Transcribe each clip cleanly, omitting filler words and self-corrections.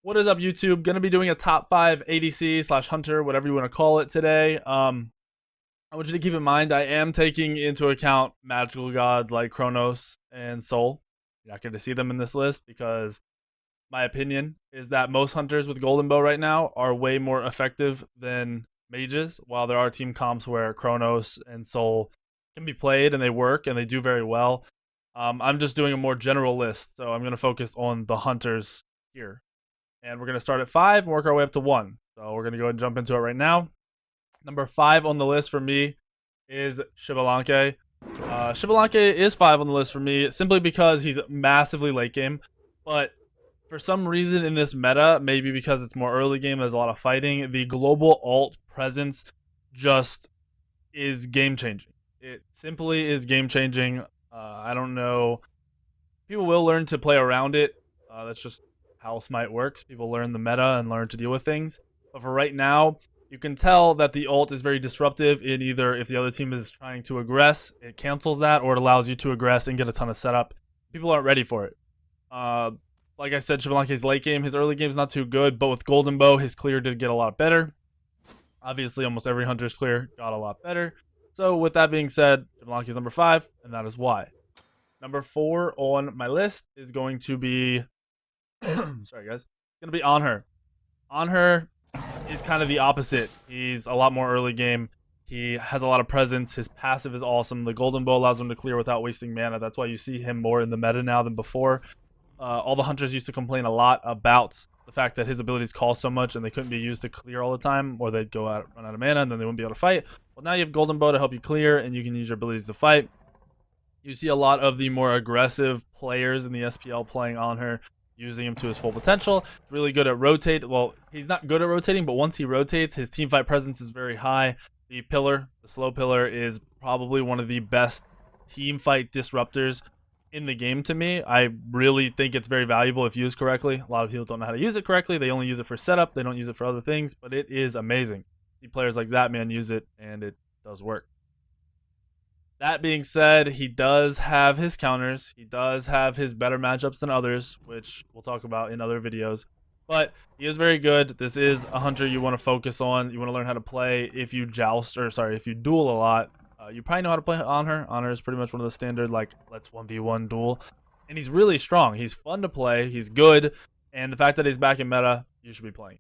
What is up, YouTube? Gonna be doing a top 5 ADC slash hunter, whatever you want to call it today. I want you to keep in mind I am taking into account magical gods like Kronos and Sol. You're not going to see them in this list because my opinion is that most hunters with Golden Bow right now are way more effective than mages, while there are team comps where Kronos and Sol can be played and they work and they do very well. I'm just doing a more general list, so I'm going to focus on the hunters here. And we're going to start at 5 and work our way up to 1. So we're going to go ahead and jump into it right now. Number 5 on the list for me is Shalaka. Shalaka is 5 on the list for me simply because he's massively late game. But for some reason in this meta, maybe because it's more early game, there's a lot of fighting, the global ult presence just is game changing. It simply is game changing. I don't know. People will learn to play around it. That's just how Smite works. People learn the meta and learn to deal with things. But for right now, you can tell that the ult is very disruptive in either if the other team is trying to aggress, it cancels that, or it allows you to aggress and get a ton of setup. People aren't ready for it. Like I said, Shalaka's late game, his early game is not too good, but with Golden Bow, his clear did get a lot better. Obviously, almost every hunter's clear got a lot better. So with that being said, Shalaka's number 5, and that is why. Number 4 on my list is going to be sorry guys, gonna be on her. On her is kind of the opposite. He's a lot more early game. He has a lot of presence. His passive is awesome. The Golden Bow allows him to clear without wasting mana. That's why you see him more in the meta now than before. All the hunters used to complain a lot about the fact that his abilities cost so much and they couldn't be used to clear all the time, or they'd run out of mana and then they wouldn't be able to fight. Well, now you have Golden Bow to help you clear and you can use your abilities to fight. You see a lot of the more aggressive players in the SPL playing on her, using him to his full potential. Really good at rotate. Well, he's not good at rotating, but once he rotates, his team fight presence is very high. The pillar, the slow pillar, is probably one of the best team fight disruptors in the game to me. I really think it's very valuable if used correctly. A lot of people don't know how to use it correctly. They only use it for setup. They don't use it for other things, but it is amazing. See players like Zatman use it, and it does work. That being said, he does have his counters. He does have his better matchups than others, which we'll talk about in other videos. But he is very good. This is a hunter you want to focus on. You want to learn how to play if you if you duel a lot. You probably know how to play on her. On her is pretty much one of the standard, like, let's 1v1 duel. And he's really strong. He's fun to play. He's good. And the fact that he's back in meta, you should be playing.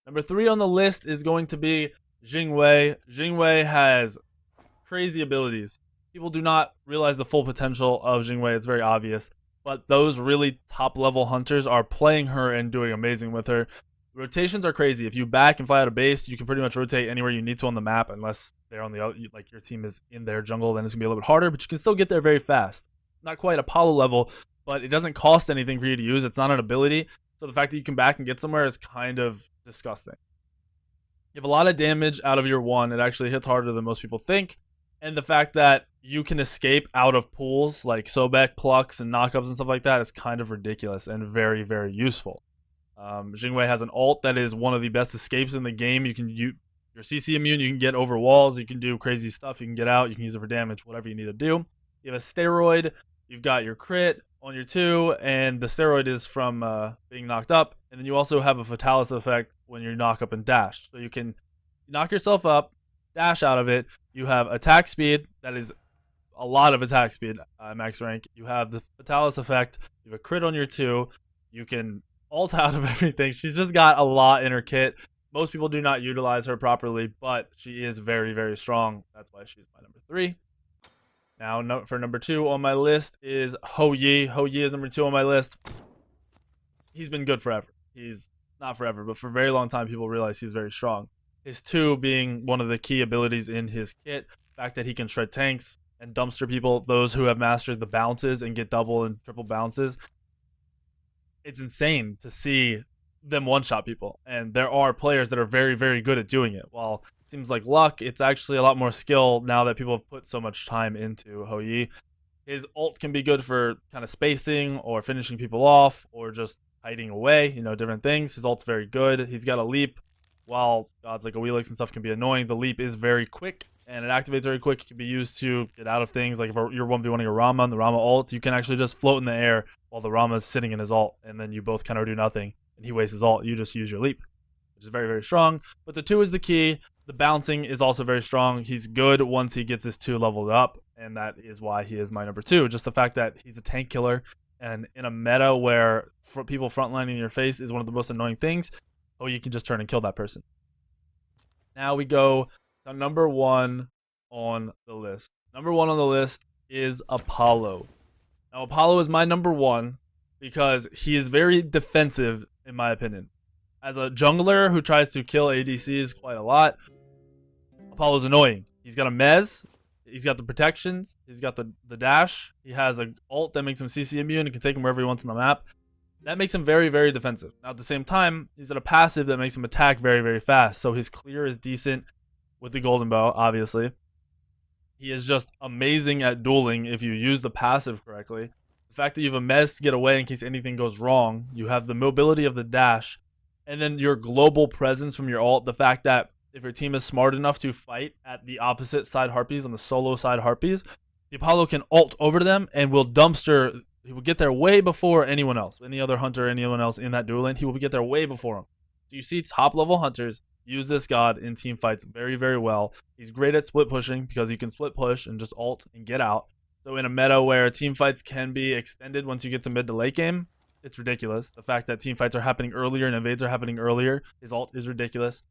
Number 3 on the list is going to be Jingmei. Jingmei has crazy abilities. People do not realize the full potential of Jingmei. It's very obvious. But those really top level hunters are playing her and doing amazing with her. Rotations are crazy. If you back and fly out of base, you can pretty much rotate anywhere you need to on the map, unless they're on the other, like your team is in their jungle, then it's gonna be a little bit harder, but you can still get there very fast. Not quite Apollo level, but it doesn't cost anything for you to use. It's not an ability. So the fact that you can back and get somewhere is kind of disgusting. You have a lot of damage out of your 1. It actually hits harder than most people think. And the fact that you can escape out of pools like Sobek, plucks, and knockups and stuff like that is kind of ridiculous and very, very useful. Jingmei has an ult that is one of the best escapes in the game. You can your CC immune, you can get over walls, you can do crazy stuff, you can get out, you can use it for damage, whatever you need to do. You have a steroid, you've got your crit on your 2, and the steroid is from being knocked up. And then you also have a fatalis effect when you knock up and dash. So you can knock yourself up, dash out of it. You have attack speed, that is a lot of attack speed max rank. You have the fatalis effect, you have a crit on your 2, you can ult out of everything. She's just got a lot in her kit. Most people do not utilize her properly, but she is very, very strong. That's why she's my number 3. Now, for number 2 on my list is Hogie. Hogie is number 2 on my list. He's been good forever. He's not forever, but for a very long time, people realize he's very strong. His 2 being one of the key abilities in his kit. The fact that he can shred tanks and dumpster people, those who have mastered the bounces and get double and triple bounces. It's insane to see them one-shot people. And there are players that are very, very good at doing it. While it seems like luck, it's actually a lot more skill now that people have put so much time into Hogie. His ult can be good for kind of spacing or finishing people off or just hiding away, different things. His ult's very good. He's got a leap. While gods like Awilix and stuff can be annoying, the leap is very quick and it activates very quick. It can be used to get out of things. Like if you're 1v1ing a Rama and the Rama ult, you can actually just float in the air while the Rama is sitting in his ult, and then you both kind of do nothing, and he wastes his ult. You just use your leap, which is very, very strong. But the 2 is the key. The bouncing is also very strong. He's good once he gets his 2 leveled up, and that is why he is my number 2. Just the fact that he's a tank killer, and in a meta where people frontlining in your face is one of the most annoying things, you can just turn and kill that person. Now we go to number 1 on the list. Number 1 on the list is Apollo. Now Apollo is my number 1 because he is very defensive, in my opinion. As a jungler who tries to kill ADCs quite a lot, Apollo's annoying. He's got a mez, he's got the protections, he's got the dash, he has a ult that makes him CC immune and can take him wherever he wants on the map. That makes him very, very defensive. Now, at the same time, he's got a passive that makes him attack very, very fast. So his clear is decent with the golden bow, obviously. He is just amazing at dueling if you use the passive correctly. The fact that you have a mez to get away in case anything goes wrong. You have the mobility of the dash. And then your global presence from your ult. The fact that if your team is smart enough to fight at the opposite side Harpies, on the solo side Harpies, the Apollo can ult over to them and will dumpster. He will get there way before anyone else. Any other hunter, anyone else in that duel lane, he will get there way before him. So you see top level hunters use this god in team fights very, very well. He's great at split pushing because you can split push and just ult and get out. So in a meta where team fights can be extended once you get to mid to late game, it's ridiculous. The fact that team fights are happening earlier and invades are happening earlier, his ult is ridiculous.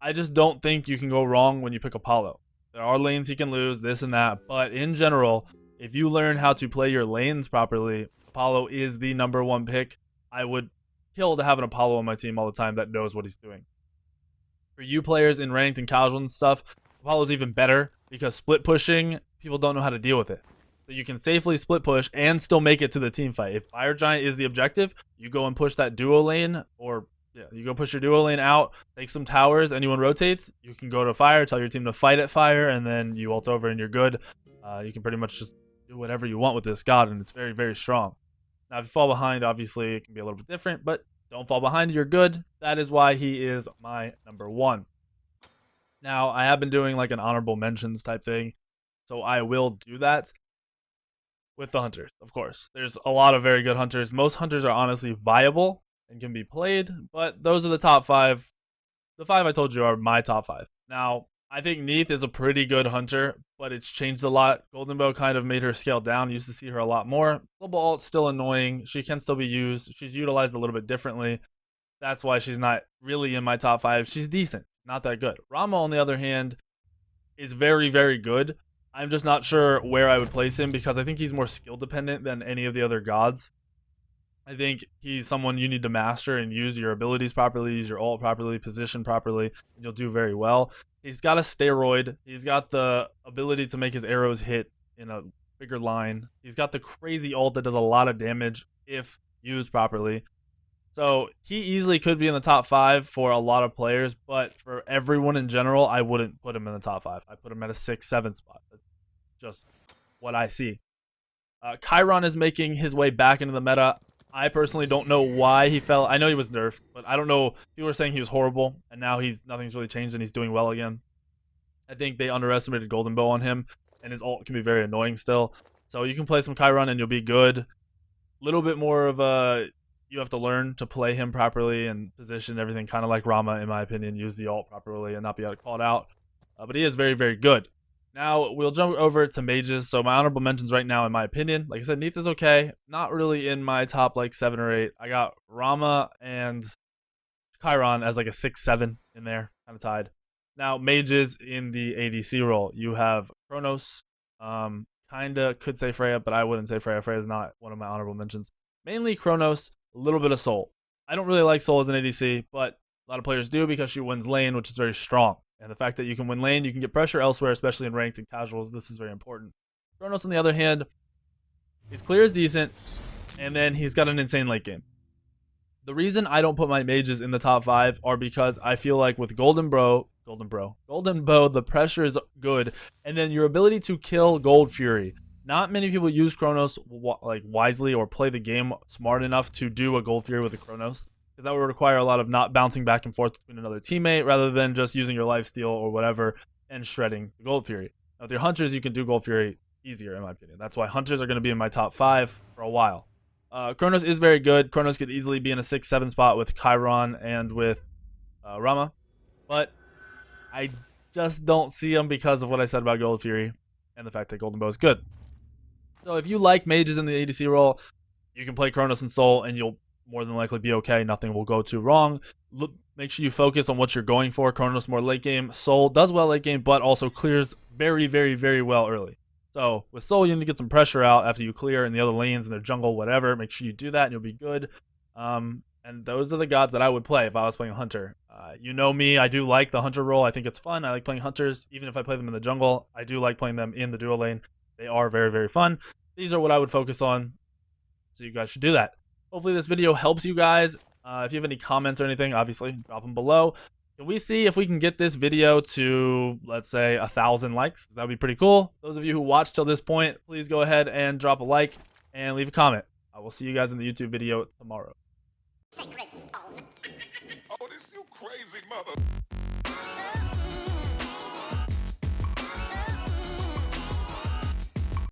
I just don't think you can go wrong when you pick Apollo. There are lanes he can lose, this and that, but in general, if you learn how to play your lanes properly, Apollo is the number 1 pick. I would kill to have an Apollo on my team all the time that knows what he's doing. For you players in ranked and casual and stuff, Apollo's even better because split pushing, people don't know how to deal with it. So you can safely split push and still make it to the team fight. If Fire Giant is the objective, you go and push that duo lane, or you go push your duo lane out, take some towers, anyone rotates, you can go to Fire, tell your team to fight at Fire, and then you ult over and you're good. You can pretty much just do whatever you want with this god, and it's very, very strong. Now, if you fall behind, obviously, it can be a little bit different, but don't fall behind, you're good. That is why he is my number 1. Now, I have been doing like an honorable mentions type thing, so I will do that with the hunters, of course. There's a lot of very good hunters. Most hunters are honestly viable and can be played, but those are the top 5. The 5 I told you are my top 5. Now, I think Neith is a pretty good hunter, but it's changed a lot. Golden Bow kind of made her scale down. Used to see her a lot more. Global ult's still annoying. She can still be used. She's utilized a little bit differently. That's why she's not really in my top 5. She's decent, not that good. Rama, on the other hand, is very, very good. I'm just not sure where I would place him because I think he's more skill dependent than any of the other gods. I think he's someone you need to master and use your abilities properly, use your ult properly, position properly, and you'll do very well. He's got a steroid. He's got the ability to make his arrows hit in a bigger line. He's got the crazy ult that does a lot of damage if used properly. So he easily could be in the top 5 for a lot of players, but for everyone in general, I wouldn't put him in the top 5. I put him at a 6, 7 spot. That's just what I see. Chiron is making his way back into the meta. I personally don't know why he fell. I know he was nerfed, but I don't know. People were saying he was horrible, and now nothing's really changed, and he's doing well again. I think they underestimated Golden Bow on him, and his ult can be very annoying still. So you can play some Chiron, and you'll be good. Little bit more of a... You have to learn to play him properly and position everything kind of like Rama, in my opinion. Use the ult properly and not be called out. But he is very, very good. Now, we'll jump over to mages. So my honorable mentions right now, in my opinion, like I said, Neith is okay. Not really in my top, 7 or 8. I got Rama and Chiron as, a 6, 7 in there, kind of tied. Now, mages in the ADC role. You have Kronos. Kind of could say Freya, but I wouldn't say Freya. Freya is not one of my honorable mentions. Mainly Kronos, a little bit of Soul. I don't really like Soul as an ADC, but a lot of players do because she wins lane, which is very strong. And the fact that you can win lane, you can get pressure elsewhere, especially in ranked and casuals. This is very important. Kronos, on the other hand, his clear is decent, and then he's got an insane late game. The reason I don't put my mages in the top 5 are because I feel like with Golden Bow, the pressure is good, and then your ability to kill Gold Fury. Not many people use Kronos wisely or play the game smart enough to do a Gold Fury with a Kronos, because that would require a lot of not bouncing back and forth between another teammate rather than just using your lifesteal or whatever and shredding the Gold Fury. Now, with your Hunters, you can do Gold Fury easier, in my opinion. That's why Hunters are going to be in my top 5 for a while. Kronos is very good. Kronos could easily be in a 6-7 spot with Chiron and with Rama. But I just don't see him because of what I said about Gold Fury and the fact that Golden Bow is good. So if you like mages in the ADC role, you can play Kronos and Soul, and you'll more than likely be okay. Nothing will go too wrong. Make sure you focus on what you're going for. Kronos more late game. Soul does well late game, but also clears very, very, very well early. So with Soul, you need to get some pressure out after you clear in the other lanes, in their jungle, whatever. Make sure you do that, and you'll be good. And those are the gods that I would play if I was playing Hunter. You know me, I do like the Hunter role. I think it's fun. I like playing Hunters, even if I play them in the jungle. I do like playing them in the duo lane. They are very, very fun. These are what I would focus on, so you guys should do that. Hopefully this video helps you guys. If you have any comments or anything, obviously, drop them below. Can we see if we can get this video to, let's say, 1,000 likes? That would be pretty cool. Those of you who watched till this point, please go ahead and drop a like and leave a comment. I will see you guys in the YouTube video tomorrow. Sacred stone. Oh, this you crazy mother.